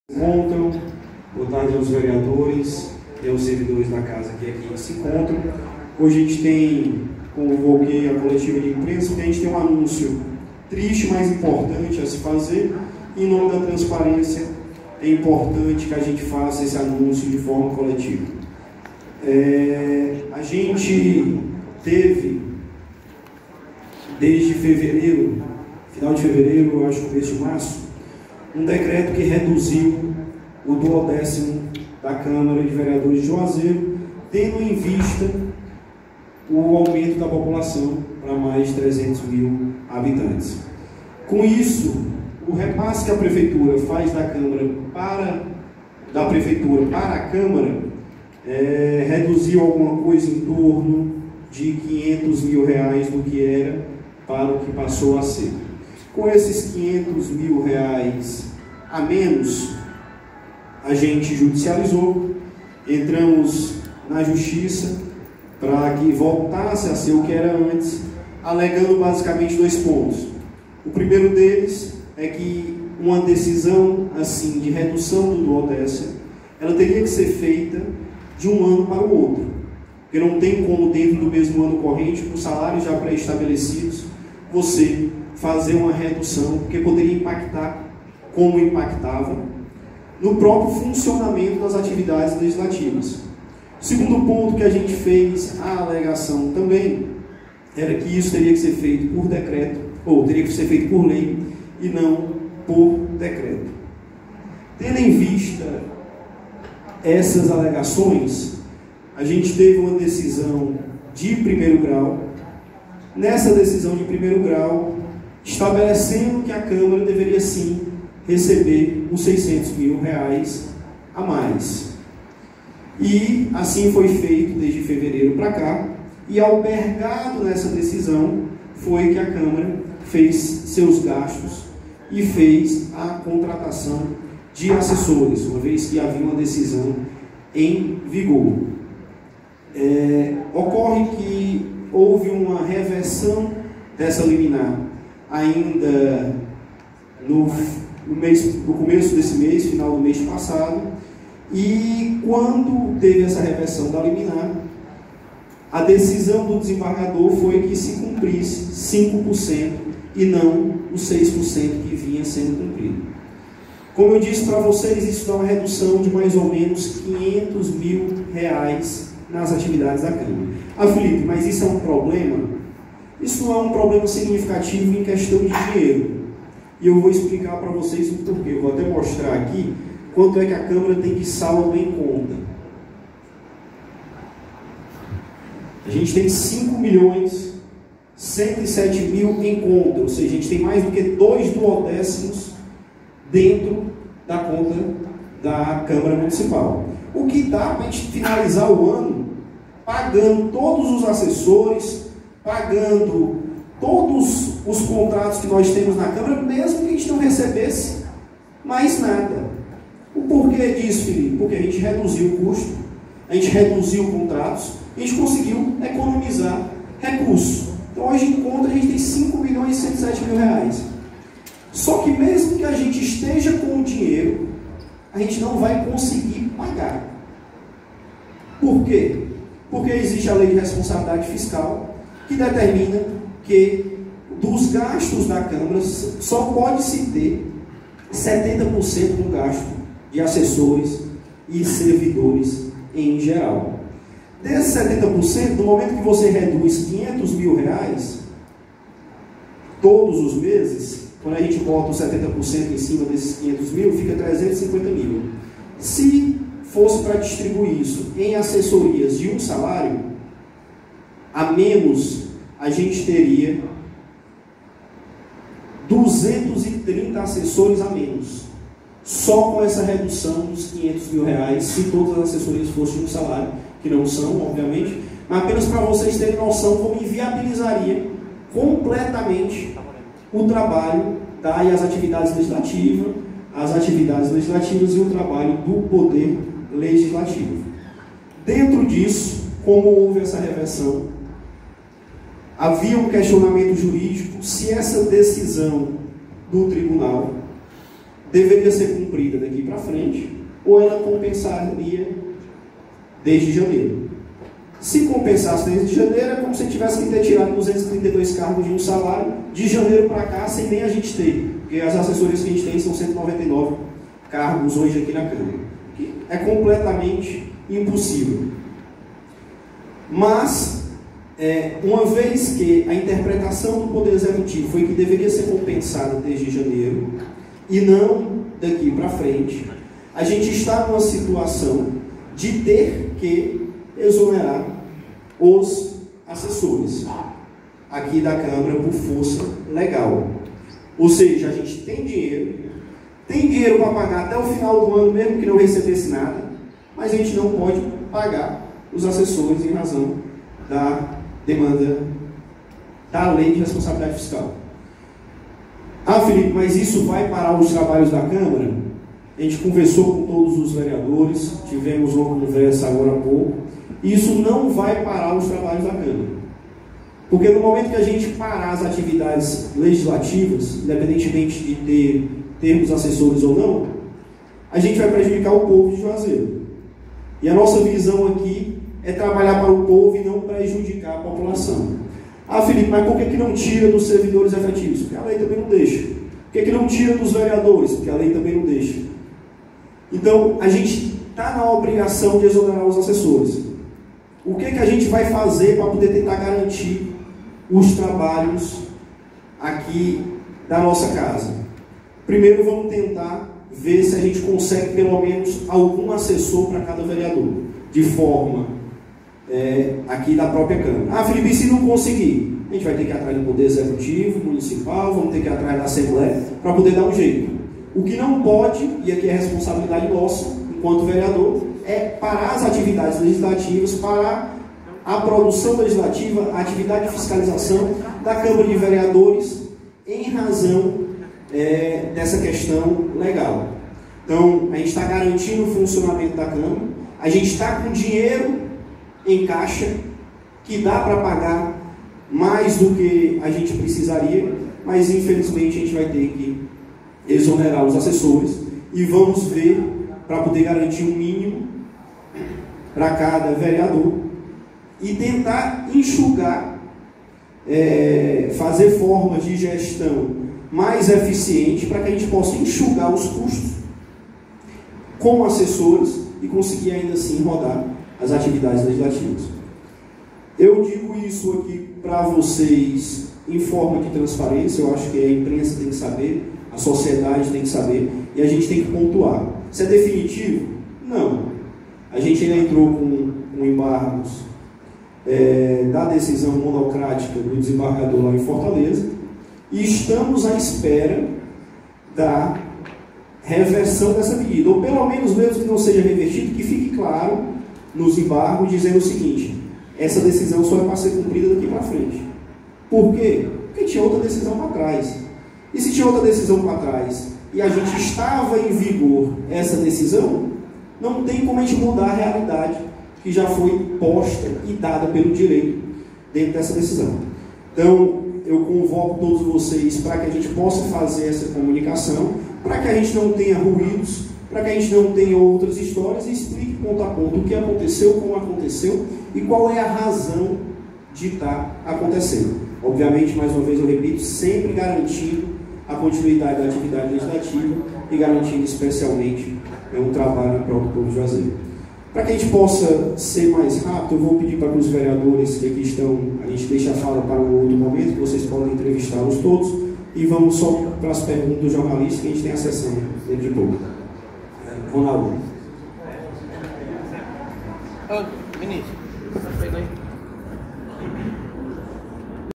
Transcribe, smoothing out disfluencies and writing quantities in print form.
Encontram, boa tarde aos vereadores e aos servidores da casa que aqui se encontram. Hoje a gente convoquei a coletiva de imprensa porque a gente tem um anúncio triste, mas importante a se fazer. Em nome da transparência, é importante que a gente faça esse anúncio de forma coletiva. A gente teve, desde fevereiro, final de fevereiro, eu acho que começo de março, um decreto que reduziu o 12º da Câmara de Vereadores de Juazeiro, tendo em vista o aumento da população para mais de 300 mil habitantes. Com isso, o repasse que a Prefeitura faz da Prefeitura para a Câmara reduziu alguma coisa em torno de R$500 mil do que era para o que passou a ser. Com esses R$500 mil a menos, a gente judicializou, entramos na justiça para que voltasse a ser o que era antes, alegando basicamente dois pontos. O primeiro deles é que uma decisão assim de redução do 12º, ela teria que ser feita de um ano para o outro, porque não tem como dentro do mesmo ano corrente, com salários já pré-estabelecidos, você fazer uma redução, porque poderia impactar, como impactava, no próprio funcionamento das atividades legislativas. O segundo ponto que a gente fez a alegação também era que isso teria que ser feito por decreto, ou teria que ser feito por lei e não por decreto. Tendo em vista essas alegações, a gente teve uma decisão de primeiro grau. Nessa decisão de primeiro grau, estabelecendo que a Câmara deveria sim receber os R$600 mil a mais. E assim foi feito desde fevereiro para cá, e albergado nessa decisão foi que a Câmara fez seus gastos e fez a contratação de assessores, uma vez que havia uma decisão em vigor. Ocorre que houve uma reversão dessa liminar ainda no começo desse mês, final do mês passado, e quando teve essa reversão da liminar, a decisão do desembargador foi que se cumprisse 5% e não os 6% que vinha sendo cumprido. Como eu disse para vocês, isso dá uma redução de mais ou menos R$500 mil nas atividades da Câmara. Ah, Felipe, mas isso é um problema? Isso não é um problema significativo em questão de dinheiro. E eu vou explicar para vocês o porquê. Eu vou até mostrar aqui quanto é que a Câmara tem de saldo em conta. A gente tem 5.107.000 em conta, ou seja, a gente tem mais do que 2 12º dentro da conta da Câmara Municipal. O que dá para a gente finalizar o ano pagando todos os assessores, pagando todos os contratos que nós temos na Câmara, mesmo que a gente não recebesse mais nada. O porquê disso, Felipe? Porque a gente reduziu o custo, a gente reduziu contratos, a gente conseguiu economizar recursos. Então hoje em conta a gente tem R$5.107.000. Só que mesmo que a gente esteja com o dinheiro, a gente não vai conseguir pagar. Por quê? Porque existe a lei de responsabilidade fiscal que determina que dos gastos da Câmara só pode-se ter 70% do gasto de assessores e servidores em geral. Desses 70%, no momento que você reduz R$500 mil todos os meses, quando a gente bota os 70% em cima desses 500 mil, fica 350 mil. Se fosse para distribuir isso em assessorias de um salário, a menos, a gente teria 230 assessores a menos. Só com essa redução dos R$500 mil, se todas as assessorias fossem um salário, que não são, obviamente, mas apenas para vocês terem noção como inviabilizaria completamente o trabalho e as atividades legislativas e o trabalho do Poder Legislativo. Dentro disso, como houve essa reversão, havia um questionamento jurídico se essa decisão do tribunal deveria ser cumprida daqui para frente, ou ela compensaria desde janeiro. Se compensasse desde janeiro, é como se tivesse que ter tirado 232 cargos de um salário de janeiro para cá, sem nem a gente ter, porque as assessorias que a gente tem são 199 cargos hoje aqui na Câmara. É completamente impossível. Mas, uma vez que a interpretação do Poder Executivo foi que deveria ser compensado desde janeiro, e não daqui para frente, a gente está numa situação de ter que exonerar os assessores aqui da Câmara por força legal. Ou seja, a gente tem dinheiro para pagar até o final do ano, mesmo que não recebesse nada, mas a gente não pode pagar os assessores em razão da demanda da Lei de Responsabilidade Fiscal. Ah, Felipe, mas isso vai parar os trabalhos da Câmara? A gente conversou com todos os vereadores, tivemos uma conversa agora há pouco, e isso não vai parar os trabalhos da Câmara. Porque no momento que a gente parar as atividades legislativas, independentemente de termos assessores ou não, a gente vai prejudicar o povo de Juazeiro. E a nossa visão aqui é trabalhar para o povo e não prejudicar a população. Ah, Felipe, mas por que não tira dos servidores efetivos? Porque a lei também não deixa. Por que não tira dos vereadores? Porque a lei também não deixa. Então, a gente está na obrigação de exonerar os assessores. O que a gente vai fazer para poder tentar garantir os trabalhos aqui da nossa casa? Primeiro, vamos tentar ver se a gente consegue pelo menos algum assessor para cada vereador, de forma aqui da própria Câmara. Ah, Felipe, se não conseguir, a gente vai ter que ir atrás do Poder Executivo, Municipal, vamos ter que ir atrás da Assembleia, para poder dar um jeito. O que não pode, e aqui é responsabilidade nossa, enquanto vereador, é parar as atividades legislativas, parar a produção legislativa, a atividade de fiscalização da Câmara de Vereadores, em razão dessa questão legal. Então, a gente está garantindo o funcionamento da Câmara, a gente está com dinheiro em caixa, que dá para pagar mais do que a gente precisaria, mas infelizmente a gente vai ter que exonerar os assessores e vamos ver para poder garantir um mínimo para cada vereador e tentar enxugar, fazer formas de gestão mais eficiente para que a gente possa enxugar os custos com assessores e conseguir ainda assim rodar as atividades legislativas. Eu digo isso aqui para vocês em forma de transparência. Eu acho que a imprensa tem que saber, a sociedade tem que saber, e a gente tem que pontuar. Se é definitivo? Não. A gente ainda entrou com embargos da decisão monocrática do desembargador lá em Fortaleza, e estamos à espera da reversão dessa medida, ou pelo menos mesmo que não seja revertido, que fique claro nos embargos, dizendo o seguinte: essa decisão só é para ser cumprida daqui para frente. Por quê? Porque tinha outra decisão para trás. E se tinha outra decisão para trás e a gente estava em vigor essa decisão, não tem como a gente mudar a realidade que já foi posta e dada pelo direito dentro dessa decisão. Então, eu convoco todos vocês para que a gente possa fazer essa comunicação, para que a gente não tenha ruídos, para que a gente não tenha outras histórias, e explique ponto a ponto o que aconteceu, como aconteceu e qual é a razão de estar acontecendo. Obviamente, mais uma vez eu repito, sempre garantindo a continuidade da atividade legislativa e garantindo especialmente um trabalho em prol do povo de Juazeiro. Para que a gente possa ser mais rápido, eu vou pedir para que os vereadores que aqui estão, a gente deixe a fala para um outro momento, que vocês podem entrevistá-los todos, e vamos só para as perguntas do jornalista, que a gente tem a sessão dentro de pouco. Ronaldo. Vinícius, pega aí.